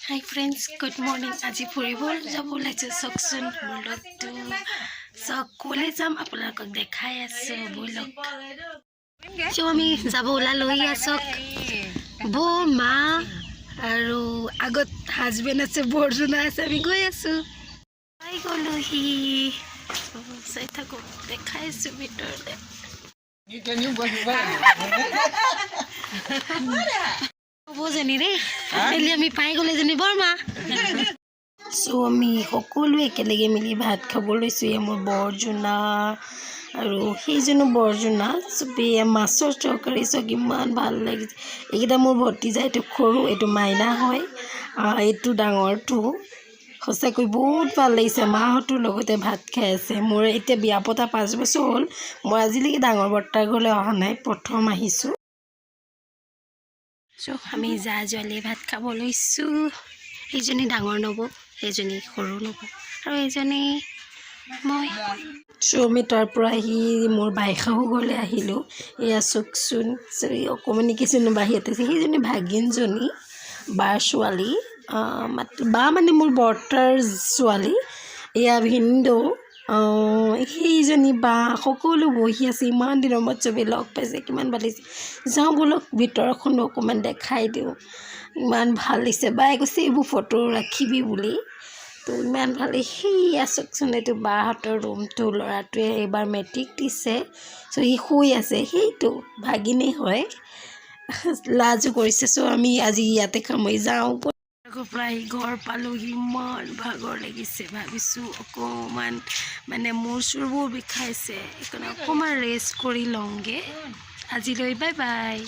Hi friends, good morning. আজি ফুৰিব যাব ওলাইছো চকচোন বলতো চক কলে যাম আপোনালোকক দেখাই আছো বলক সো আমি যাব ওলালো চক বো মা আৰু আগত হাজবেণ্ড আছে বৰজনা আছে আমি গৈ আছো পাই গলো হি চাই থাকো দেখাই আছো ভিতৰতে বজনী ৰে এলি আমি পাই গলে জনী বৰমা সো আমি সকলোৱে একেলগে মিলি ভাত খাব লৈছো মোৰ বৰজনা আৰু সেইজনো বৰজনা চবে মাছৰ তৰকাৰী চক ইমান ভাল লাগিছে এইকেইটা মোৰ ভতিজা এইটো সৰু এইটো মাইনা হয় এইটো ডাঙৰটো সঁচাকৈ বহুত ভাল লাগিছে মাহঁতৰ লগতে ভাত খাই আছে মোৰ এতিয়া বিয়া পতা 5 বছৰ হ'ল মই আজিলৈকে ডাঙৰ বৰ্তাৰ ঘৰলৈ অহা নাই প্ৰথম আহিছোঁ সো আমি যা জলে ভাত খাব লৈছো এইজনী ডাঙৰ নব এইজনী সৰু নব আৰু এইজনী মই সো আমি তাৰ পৰা আহি মোৰ বাইখাও ঘৰলৈ আহিলোঁ এয়া চকচোন অকণমানি কিছুমান বাহিৰত আছে সেইজনী ভাগিনজনী বাৰ ছোৱালী বা মানে মোৰ বৰ্তাৰ ছোৱালী এয়া ভিনদেউ সেইজনী বা সকলো বহি আছে ইমান দিনৰ মূৰত চবেই লগ পাইছে কিমান ভাল লাগিছে যাওঁ বলক ভিতৰখনো অকণমান দেখাই দিওঁ ইমান ভাল লাগিছে বাই কৈছে এইবোৰ ফটো ৰাখিবি বুলি তো ইমান ভাল সেয়া চকচোন এইটো বাহঁতৰ ৰুমটো ল'ৰাটোৱে এইবাৰ মেট্ৰিক দিছে চ' সি শুই আছে সেইটো ভাগিনেই হয় লাজো কৰিছে চ' আমি আজি ইয়াতে খামৰি যাওঁ প্ৰায় ঘৰ পালোহি ইমান ভাগৰ লাগিছে ভাবিছোঁ অকণমান মানে মূৰ চুৰবোৰ বিষাইছে সেইকাৰণে অকণমান ৰেষ্ট কৰি লওঁগৈ আজিলৈ বাই বাই